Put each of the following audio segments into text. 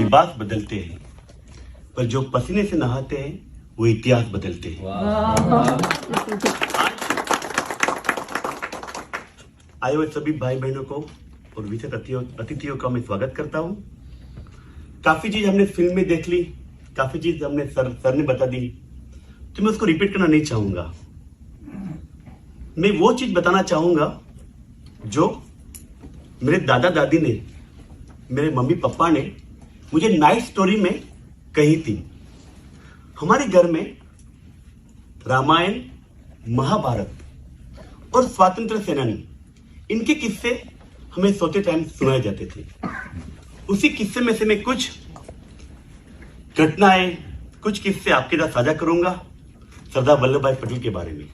लिबास बदलते हैं, पर जो पसीने से नहाते हैं वो इतिहास बदलते हैं। आए हुए सभी भाई बहनों को और विशेष अतिथियों का मैं स्वागत करता हूं। काफी चीज हमने फिल्म में देख ली, काफी चीज हमने सर ने बता दी, तो मैं उसको रिपीट करना नहीं चाहूंगा। मैं वो चीज बताना चाहूंगा जो मेरे दादा दादी ने, मेरे मम्मी पापा ने मुझे नाइट स्टोरी में कही थी। हमारे घर में रामायण, महाभारत और स्वतंत्र सेनानी, इनके किस्से हमें सोते टाइम सुनाए जाते थे। उसी किस्से में से मैं कुछ घटनाएं, कुछ किस्से आपके साथ साझा करूंगा सरदार वल्लभ भाई पटेल के बारे में।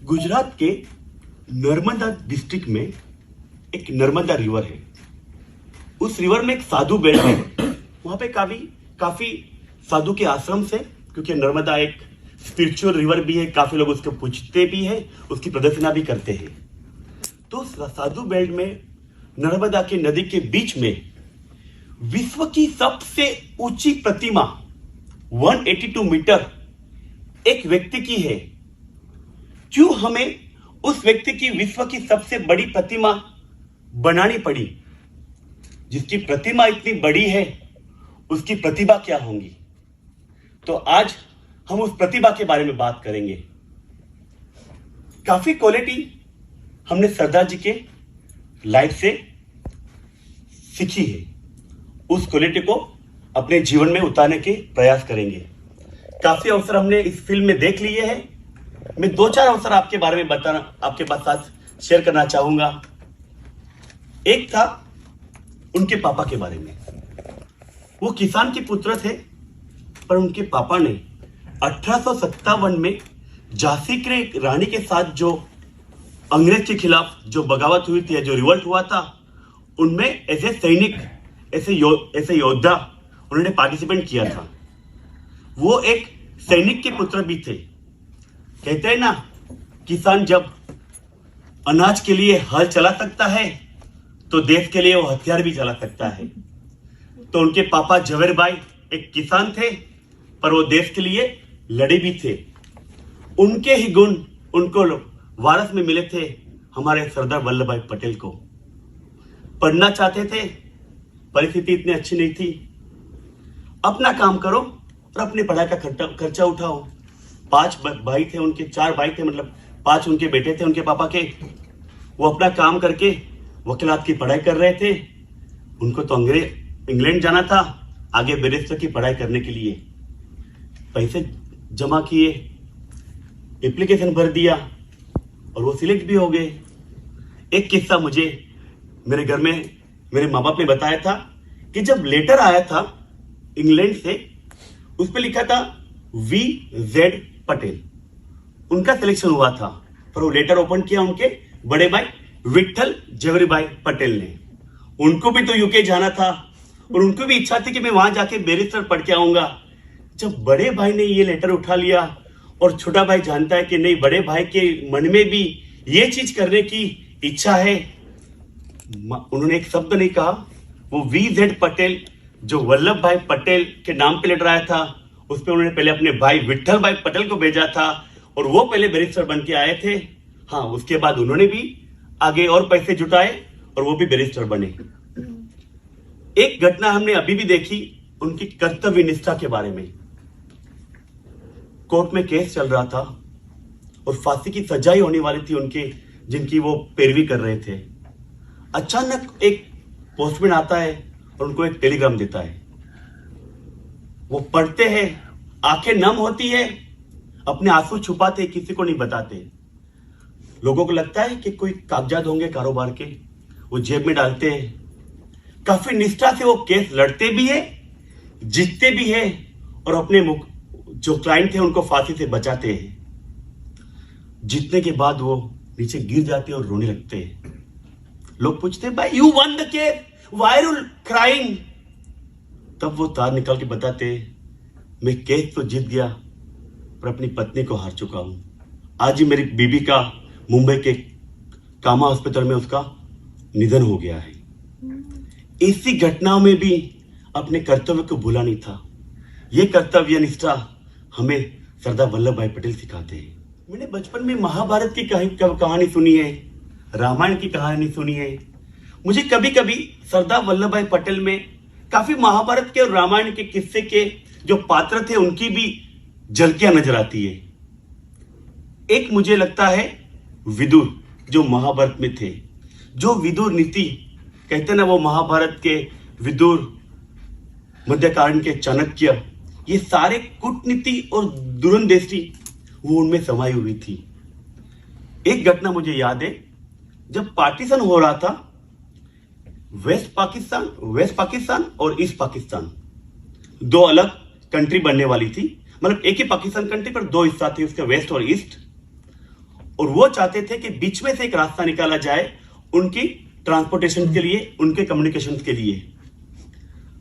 गुजरात के नर्मदा डिस्ट्रिक्ट में एक नर्मदा रिवर है। उस रिवर में एक साधु बेट है। वहां पे काफी साधु के आश्रम से, क्योंकि नर्मदा एक स्पिरिचुअल रिवर भी है, काफी लोग उसको पूजते भी है, उसकी प्रदर्शना भी करते हैं। तो साधु बेल्ट में नर्मदा की नदी के बीच में विश्व की सबसे ऊंची प्रतिमा 182 मीटर एक व्यक्ति की है। क्यों हमें उस व्यक्ति की विश्व की सबसे बड़ी प्रतिमा बनानी पड़ी? जिसकी प्रतिमा इतनी बड़ी है उसकी प्रतिभा क्या होंगी? तो आज हम उस प्रतिभा के बारे में बात करेंगे। काफी क्वालिटी हमने सरदार जी के लाइफ से सीखी है। उस क्वालिटी को अपने जीवन में उतारने के प्रयास करेंगे। काफी अवसर हमने इस फिल्म में देख लिए हैं। मैं 2-4 अवसर आपके बारे में आपके साथ शेयर करना चाहूंगा। एक था उनके पापा के बारे में। वो किसान के पुत्र थे, पर उनके पापा ने 1857 में झांसी की रानी के साथ जो अंग्रेज के खिलाफ जो बगावत हुई थी, जो रिवोल्ट हुआ था, उनमें ऐसे सैनिक, ऐसे योद्धा उन्होंने पार्टिसिपेट किया था। वो एक सैनिक के पुत्र भी थे। कहते हैं ना, किसान जब अनाज के लिए हल चला सकता है तो देश के लिए वो हथियार भी चला सकता है। तो उनके पापा झवेर भाई एक किसान थे, पर वो देश के लिए लड़े भी थे। उनके ही गुण उनको वारस में मिले थे हमारे सरदार वल्लभ भाई पटेल को। पढ़ना चाहते थे, परिस्थिति इतनी अच्छी नहीं थी। अपना काम करो और अपनी पढ़ाई का खर्चा उठाओ। 5 भाई थे उनके, 4 भाई थे, मतलब 5 उनके बेटे थे उनके पापा के। वो अपना काम करके वकीलात की पढ़ाई कर रहे थे। उनको तो इंग्लैंड जाना था आगे बैरिस्टर की पढ़ाई करने के लिए। पैसे जमा किए, एप्लीकेशन भर दिया और वो सिलेक्ट भी हो गए। एक किस्सा मुझे मेरे घर में मेरे माँ बाप ने बताया था कि जब लेटर आया था इंग्लैंड से, उस पर लिखा था VZ पटेल, उनका सिलेक्शन हुआ था। पर वो लेटर ओपन किया उनके बड़े भाई विठल झवेरी भाई पटेल ने। उनको भी तो यूके जाना था और उनको भी इच्छा थी कि मैं वहां जाके बैरिस्टर पढ़ के आऊंगा। जब बड़े भाई ने ये लेटर उठा लिया और छोटा भाई जानता है कि नहीं, बड़े भाई के मन में भी ये चीज करने की इच्छा है, उन्होंने एक शब्द नहीं कहा। वो VZ पटेल जो वल्लभ भाई पटेल के नाम पे लेटर आया था, उस पर उन्होंने पहले अपने भाई विठल भाई पटेल को भेजा था और वो पहले बैरिस्टर बन के आए थे। हाँ, उसके बाद उन्होंने भी आगे और पैसे जुटाए और वो भी बैरिस्टर बने। एक घटना हमने अभी भी देखी उनकी कर्तव्य निष्ठा के बारे में। कोर्ट में केस चल रहा था और फांसी की सजाई होने वाली थी उनके, जिनकी वो पैरवी कर रहे थे। अचानक एक पोस्टमैन आता है और उनको एक टेलीग्राम देता है। वो पढ़ते हैं, आंखें नम होती है, अपने आंसू छुपाते, किसी को नहीं बताते। लोगों को लगता है कि कोई कागजात होंगे कारोबार के, वो जेब में डालते हैं। काफी निष्ठा से वो केस लड़ते भी है, जीतते भी है और अपने जो क्लाइंट थे उनको फांसी से बचाते हैं। जीतने के बाद वो नीचे गिर जाते हैं और रोने लगते हैं। लोग पूछते हैं, भाई you won the case, why are you crying? तब वो तार निकाल के बताते हैं, मैं केस तो जीत गया पर अपनी पत्नी को हार चुका हूं। आज ही मेरी बीबी का मुंबई के कामा हॉस्पिटल में उसका निधन हो गया है। ऐसी घटनाओं में भी अपने कर्तव्य को भूला नहीं था। ये कर्तव्य निष्ठा हमें सरदार वल्लभ भाई पटेल सिखाते हैं। मैंने बचपन में महाभारत की कहानी सुनी है, रामायण की कहानी सुनी है। मुझे कभी कभी सरदार वल्लभ भाई पटेल में काफी महाभारत के और रामायण के किस्से के जो पात्र थे उनकी भी झलकियां नजर आती है। एक मुझे लगता है विदुर, जो महाभारत में थे, जो विदुर नीति कहते ना, वो महाभारत के विदुर, मध्यकालीन के चाणक्य, ये सारे कूटनीति और दूरंदेशी वो उनमें समाई हुई थी। एक घटना मुझे याद है, जब पार्टीशन हो रहा था, वेस्ट पाकिस्तान और ईस्ट पाकिस्तान, दो अलग कंट्री बनने वाली थी। मतलब एक ही पाकिस्तान कंट्री पर दो हिस्सा थे, उसके वेस्ट और ईस्ट। और वो चाहते थे कि बीच में से एक रास्ता निकाला जाए उनकी ट्रांसपोर्टेशन के लिए, उनके कम्युनिकेशन के लिए।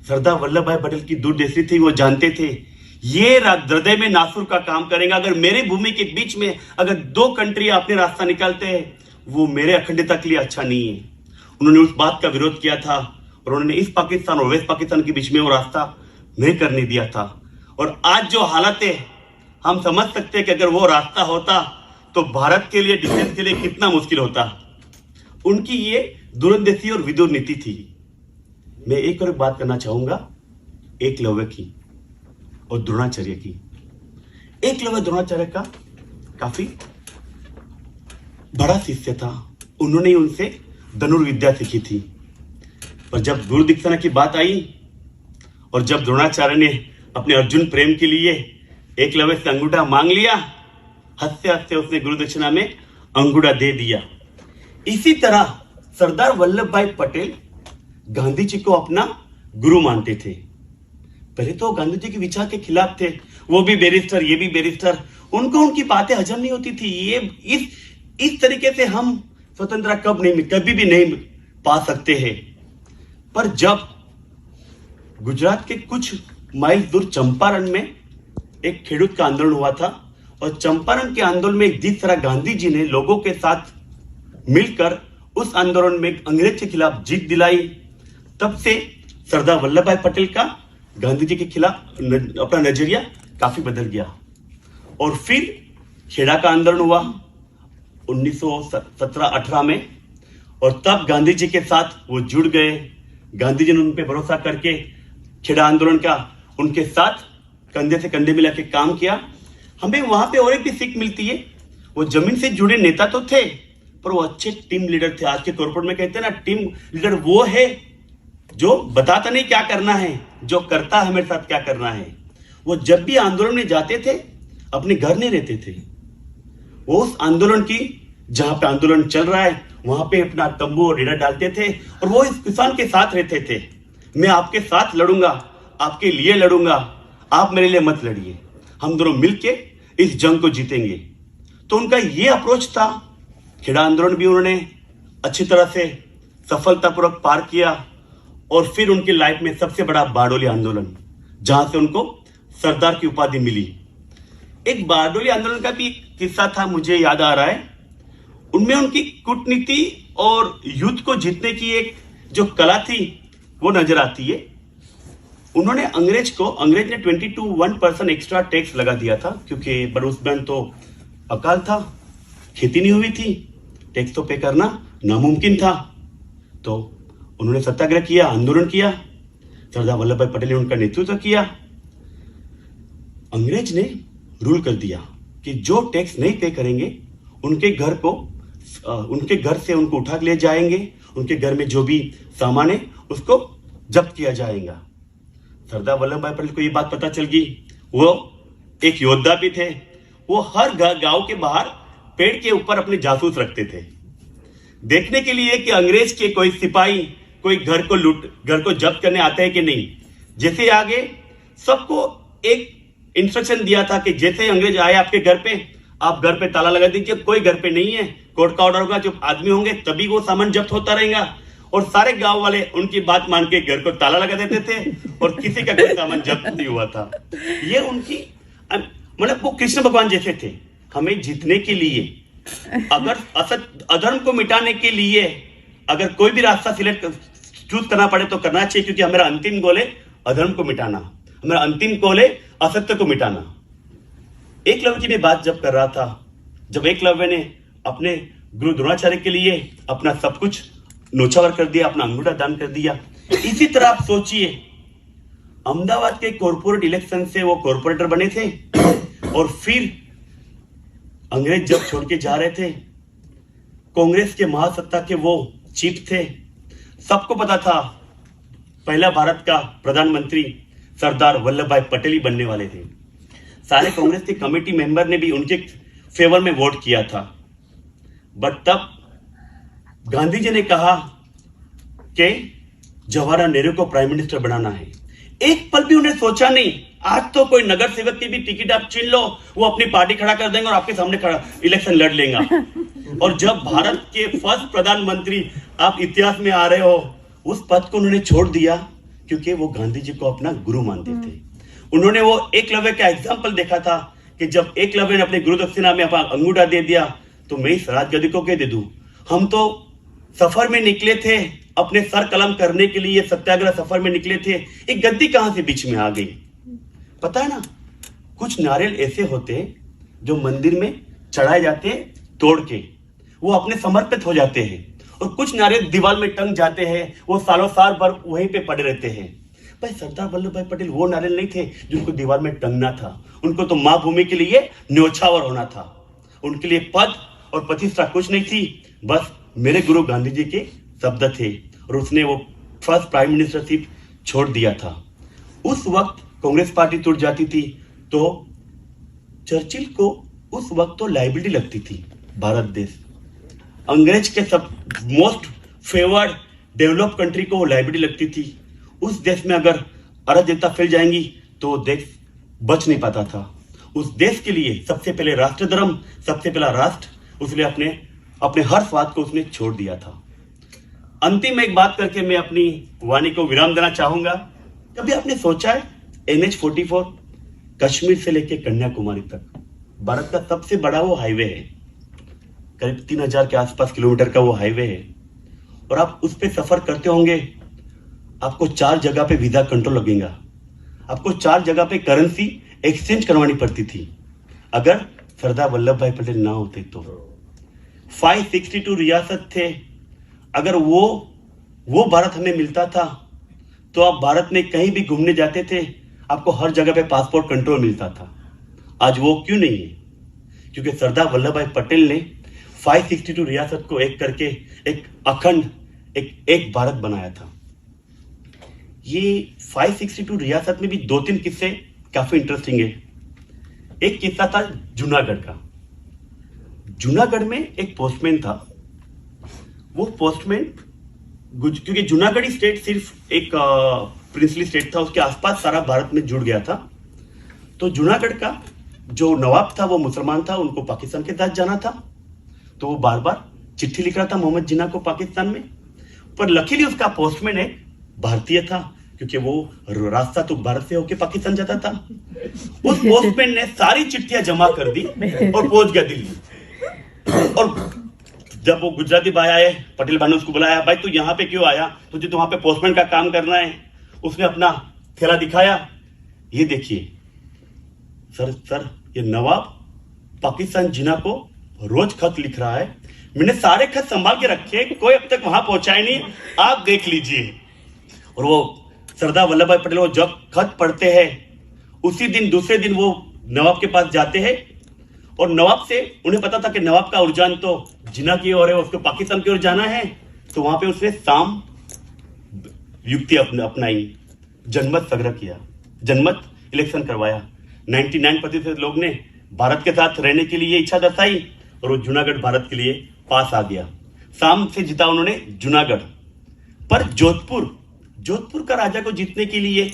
सरदार वल्लभ भाई पटेल की दूरदृष्टि थी, वो जानते थे ये हृदय में नासुर का काम करेगा। अगर मेरी भूमि के बीच में अगर दो कंट्री अपने रास्ता निकालते हैं, वो मेरे अखंडता के लिए अच्छा नहीं है। उन्होंने उस बात का विरोध किया था और उन्होंने ईस्ट पाकिस्तान और वेस्ट पाकिस्तान के बीच में वो रास्ता नहीं करने दिया था। और आज जो हालत है, हम समझ सकते हैं कि अगर वो रास्ता होता तो भारत के लिए, डिफेंस के लिए कितना मुश्किल होता। उनकी ये दूरंदेशी और विदुर नीति थी। मैं एक और बात करना चाहूंगा एकलव्य की और द्रोणाचार्य की। एकलव्य द्रोणाचार्य का काफी बड़ा शिष्य था। उन्होंने उनसे धनुर्विद्या सीखी थी। पर जब गुरु दीक्षाना की बात आई और जब द्रोणाचार्य ने अपने अर्जुन प्रेम के लिए एकलव्य से अंगूठा मांग लिया, हंसते हंसते उसने गुरु दक्षिणा में अंगूठा दे दिया। इसी तरह सरदार वल्लभ भाई पटेल गांधी जी को अपना गुरु मानते थे। पहले तो गांधी जी के विचार के खिलाफ थे, वो भी बैरिस्टर, ये भी बैरिस्टर, उनको उनकी बातें हजम नहीं होती थी। ये इस तरीके से हम स्वतंत्रता कभी भी नहीं पा सकते हैं। पर जब गुजरात के कुछ माइल दूर चंपारण में एक खेडूत का आंदोलन हुआ था और चंपारण के आंदोलन में जिस तरह गांधी जी ने लोगों के साथ मिलकर उस आंदोलन में अंग्रेज के खिलाफ जीत दिलाई, तब से सरदार वल्लभ भाई पटेल का गांधी जी के खिलाफ अपना नजरिया काफी बदल गया। और फिर खेड़ा का आंदोलन हुआ 1917-18 में, और तब गांधी जी के साथ वो जुड़ गए। गांधी जी ने उन पर भरोसा करके खेड़ा आंदोलन का उनके साथ कंधे से कंधे मिला के काम किया। हमें वहां पे और एक भी सीख मिलती है, वो जमीन से जुड़े नेता तो थे पर वो अच्छे टीम लीडर थे। आज के कॉर्पोरेट में कहते हैं ना, टीम लीडर वो है जो बताता नहीं क्या करना है, जो करता है हमारे साथ क्या करना है। वो जब भी आंदोलन में जाते थे अपने घर नहीं रहते थे, वो उस आंदोलन की, जहां पे आंदोलन चल रहा है वहां पे अपना तंबू और डेरा डालते थे और वो इस किसान के साथ रहते थे। मैं आपके साथ लड़ूंगा, आपके लिए लड़ूंगा, आप मेरे लिए मत लड़िए, हम दोनों मिलके इस जंग को जीतेंगे। तो उनका ये अप्रोच था। खेड़ा आंदोलन भी उन्होंने अच्छी तरह से सफलतापूर्वक पार किया। और फिर उनकी लाइफ में सबसे बड़ा बारडोली आंदोलन, जहां से उनको सरदार की उपाधि मिली। एक बारडोली आंदोलन का भी किस्सा था, मुझे याद आ रहा है। उनमें उनकी कूटनीति और युद्ध को जीतने की एक जो कला थी वो नजर आती है। उन्होंने अंग्रेज ने 22% एक्स्ट्रा टैक्स लगा दिया था, क्योंकि पर उस दिन तो अकाल था, खेती नहीं हुई थी, टैक्स तो पे करना नामुमकिन था। तो उन्होंने सत्याग्रह किया, आंदोलन किया, सरदार वल्लभ भाई पटेल ने उनका नेतृत्व किया। अंग्रेज ने रूल कर दिया कि जो टैक्स नहीं पे करेंगे उनके घर से उनको उठा के ले जाएंगे, उनके घर में जो भी सामान है उसको जब्त किया जाएगा। सरदार वल्लभ भाई पटेल को ये बात पता चल गई। वो एक योद्धा भी थे। वो हर गांव के बाहर पेड़ के ऊपर अपने जासूस रखते थे, देखने के लिए कि अंग्रेज के कोई सिपाही कोई घर को जब्त करने आता है कि नहीं। जैसे आगे सबको एक इंस्ट्रक्शन दिया था कि जैसे अंग्रेज आए आपके घर पे, आप घर पे ताला लगा दीजिए। कोई घर पे नहीं है, कोर्ट का ऑर्डर होगा, जो आदमी होंगे तभी वो सामान जब्त होता रहेगा। और सारे गांव वाले उनकी बात मान के घर को ताला लगा देते थे और किसी का कोई सामान जब्त नहीं हुआ था। ये उनकी, मतलब वो कृष्ण भगवान जैसे थे। हमें जीतने के लिए, अगर अधर्म को मिटाने के लिए अगर कोई भी रास्ता चूज करना पड़े तो करना चाहिए, क्योंकि हमारा अंतिम गोल है अधर्म को मिटाना, हमारा अंतिम गोल है असत्य को मिटाना। एकलव्य की मैं बात जब कर रहा था, जब एकलव्य ने अपने गुरु द्रोणाचार्य के लिए अपना सब कुछ नौछावर कर दिया, अपना अंगूठा दान कर दिया, इसी तरह आप सोचिए अहमदाबाद के कॉर्पोरेट इलेक्शन से वो कॉर्पोरेटर बने थे और फिर अंग्रेज जब छोड़ के जा रहे थे, कांग्रेस के महासत्ता के वो चीफ थे, सबको पता था पहला भारत का प्रधानमंत्री सरदार वल्लभ भाई पटेल ही बनने वाले थे। सारे कांग्रेस के कमेटी मेंबर ने भी उनके फेवर में वोट किया था। बट तब गांधी जी ने कहा कि जवाहरलाल नेहरू को प्राइम मिनिस्टर बनाना है। एक पल भी उन्हें सोचा नहीं, आज तो कोई नगर सेवक की भी टिकट आप छीन लो, वो अपनी पार्टी खड़ा कर देंगे और आपके सामने खड़ा इलेक्शन लड़ लेगा। और जब भारत के फर्स्ट प्रधानमंत्री आप इतिहास में आ रहे हो, उस पद को उन्होंने छोड़ दिया क्योंकि वो गांधी जी को अपना गुरु मानते थे। उन्होंने वो एकलव्य का एग्जाम्पल देखा था कि जब एकलव्य ने अपने गुरु दक्षिणा में अपना अंगूठा दे दिया तो मैं इस राजगद्दी को क्या दे दूं। हम तो सफर में निकले थे, अपने सर कलम करने के लिए सत्याग्रह सफर में निकले थे, एक गद्दी कहां से बीच में आ गई। पता है ना, कुछ नारियल ऐसे होते जो मंदिर में चढ़ाए जाते हैं तोड़ के, वो अपने समर्पित हो जाते हैं, और कुछ नारियल दीवार में टंग जाते हैं, वो सालों साल भर वहीं पे पड़े रहते हैं। भाई सरदार वल्लभ भाई पटेल वो नारियल नहीं थे जिनको दीवार में टंगना था, उनको तो माँ भूमि के लिए न्योछावर होना था। उनके लिए पद और प्रतिष्ठा कुछ नहीं थी, बस मेरे गुरु गांधी जी के शब्द थे, और उसने वो फर्स्ट प्राइम मिनिस्टरशिप छोड़ दिया था। उस वक्त कांग्रेस पार्टी टूट जाती थी तो चर्चिल को उस वक्त तो लाइबिलिटी लगती थी भारत देश, अंग्रेज के सब मोस्ट फेवर्ड डेवलप कंट्री को वो लाइबिलिटी लगती थी। उस देश में अगर अराजकता फैल जाएंगी तो वो देश बच नहीं पाता था। उस देश के लिए सबसे पहले राष्ट्र धर्म, सबसे पहला राष्ट्र, उसने अपने हर स्वाद को उसने छोड़ दिया था। अंतिम एक बात करके मैं अपनी वाणी को विराम देना चाहूंगा। कभी आपने सोचा है NH-44 कश्मीर से लेकर कन्याकुमारी तक भारत का सबसे बड़ा वो हाईवे है, करीब 3000 के आसपास किलोमीटर का वो हाईवे है, और आप उस पर सफर करते होंगे, आपको 4 जगह पे वीजा कंट्रोल लगेगा, आपको 4 जगह पे करेंसी एक्सचेंज करवानी पड़ती थी। अगर सरदार वल्लभ भाई पटेल ना होते तो 562 रियासत थे, अगर वो भारत हमें मिलता था तो आप भारत में कहीं भी घूमने जाते थे, आपको हर जगह पे पासपोर्ट कंट्रोल मिलता था। आज वो क्यों नहीं है? क्योंकि सरदार वल्लभ भाई पटेल ने 562 रियासत को एक करके एक अखंड एक भारत बनाया था। ये 562 रियासत में भी 2-3 किस्से काफी इंटरेस्टिंग है। एक किस्सा था जूनागढ़ का। जूनागढ़ में एक पोस्टमैन था, वो पोस्टमैन क्योंकि जूनागढ़ स्टेट सिर्फ एक प्रिंसली स्टेट था, उसके आसपास सारा भारत में जुड़ गया था। तो जूनागढ़ का जो नवाब था वो मुसलमान था, उनको पाकिस्तान के साथ जाना था, तो वो बार बार चिट्ठी लिख रहा था मोहम्मद जिन्ना को पाकिस्तान में। पर लकीली उसका पोस्टमैन एक भारतीय था, क्योंकि वो रास्ता तो भारत से होके पाकिस्तान जाता था। उस पोस्टमैन ने सारी चिट्ठियां जमा कर दी और पहुंच गया दिल्ली। और जब वो गुजराती भाई आए, पटेल भाई ने उसको बुलाया, भाई तू यहाँ पे क्यों आया, तुझे तो वहां पे पोस्टमैन का काम करना है। उसने अपना थैला दिखाया, ये देखिए सर ये नवाब पाकिस्तान जिन्ना को रोज खत लिख रहा है, मैंने सारे खत संभाल के रखे, कोई अब तक वहां पहुंचाए नहीं, आप देख लीजिए। और वो सरदार वल्लभ भाई पटेल वो जब खत पढ़ते हैं, उसी दिन दूसरे दिन वो नवाब के पास जाते हैं, और नवाब से उन्हें पता था कि नवाब का रुझान तो जिन्ना की ओर है, उसको पाकिस्तान की ओर जाना है। तो वहां पे उसने साम युक्ति अपनाई, जनमत संग्रह किया, जनमत इलेक्शन करवाया। 99% लोग ने भारत के साथ रहने के लिए इच्छा दर्शाई, और वो जूनागढ़ भारत के लिए पास आ गया। साम से जीता उन्होंने जूनागढ़। पर जोधपुर का राजा को जीतने के लिए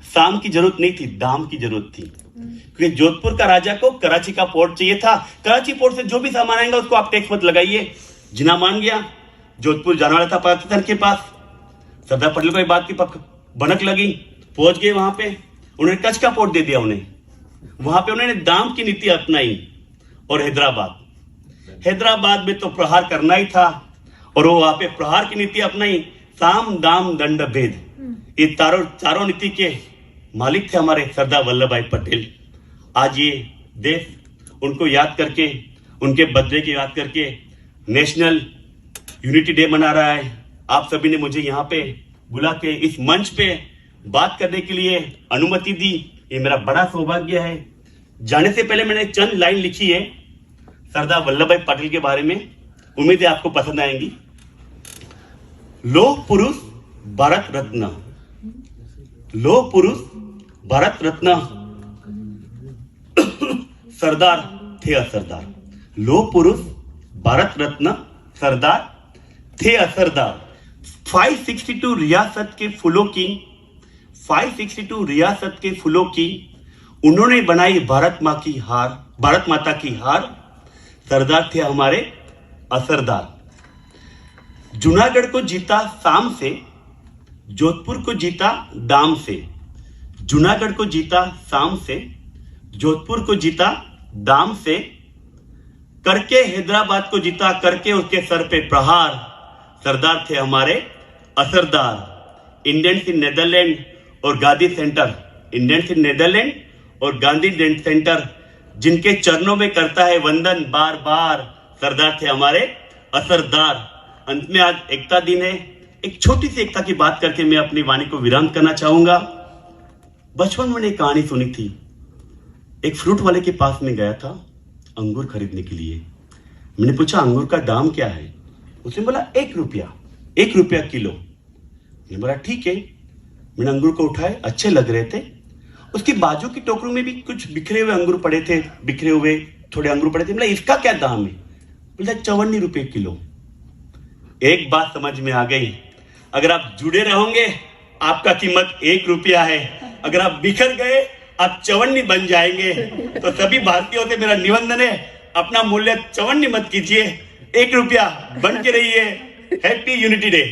साम की जरूरत नहीं थी, दाम की जरूरत थी, क्योंकि जोधपुर का राजा को कराची का पोर्ट चाहिए था। कराची पोर्ट से जो भी सामान आएगा उसको आप टैक्स मत लगाइए। जिन्ना मान गया, जोधपुर जाने वाला था पाकिस्तान के पास। सरदार पटेल को ये बात की भनक लगी, पहुंच गए वहां पे, उन्होंने कच्छ का पोर्ट दे दिया उन्हें। वहां पे उन्होंने दाम की नीति अपनाई। और हैदराबाद में तो प्रहार करना ही था, और वो वहां पे प्रहार की नीति अपनाई। साम दाम दंड भेद, ये चारों नीति के मालिक थे हमारे सरदार वल्लभ भाई पटेल। आज ये देश उनको याद करके, उनके बर्थडे की याद करके नेशनल यूनिटी डे मना रहा है। आप सभी ने मुझे यहाँ पे बुला के इस मंच पे बात करने के लिए अनुमति दी, ये मेरा बड़ा सौभाग्य है। जाने से पहले मैंने चंद लाइन लिखी है सरदार वल्लभ भाई पटेल के बारे में, उम्मीद है आपको पसंद आएंगी। लोह पुरुष भारत रत्न, लोह पुरुष भारत रत्न सरदार थे असरदार। लोह पुरुष भारत रत्न सरदार थे असरदार। 562 रियासत के फूलों की, 562 रियासत के फूलों की उन्होंने बनाई भारत माँ की हार, भारत माता की हार। सरदार थे हमारे असरदार। जूनागढ़ को जीता शाम से, जोधपुर को जीता दाम से। जूनागढ़ को जीता शाम से, जोधपुर को जीता दाम से। करके हैदराबाद को जीता, करके उसके सर पे प्रहार। सरदार थे हमारे असरदार। इंडियंस इन नेदरलैंड और Gandhi centre, Indians in Netherland और गांधी सेंटर जिनके चरणों में करता है वंदन बार बार। सरदार थे हमारे असरदार। अंत में आज एकता दिन है, एक छोटी सी एकता की बात करके मैं अपनी वाणी को विराम करना चाहूंगा। बचपन में मैंने एक कहानी सुनी थी। एक फ्रूट वाले के पास में गया था अंगूर खरीदने के लिए। मैंने पूछा अंगूर का दाम क्या है? उसने बोला 1 रुपया, 1 रुपया किलो। मैंने बोला ठीक है। मैंने अंगूर को उठाए, अच्छे लग रहे थे। उसकी बाजू की टोकरी में भी कुछ बिखरे हुए अंगूर पड़े थे, बिखरे हुए थोड़े अंगूर पड़े थे। बोला इसका क्या दाम है? बोला 54 रुपये किलो। एक बात समझ में आ गई, अगर आप जुड़े रहोगे आपका कीमत 1 रुपया है, अगर आप बिखर गए आप 54 बन जाएंगे। तो सभी भारतीयों से मेरा निवेदन है, अपना मूल्य 54 मत कीजिए, 1 रुपया बन के रहिए। Happy unity day.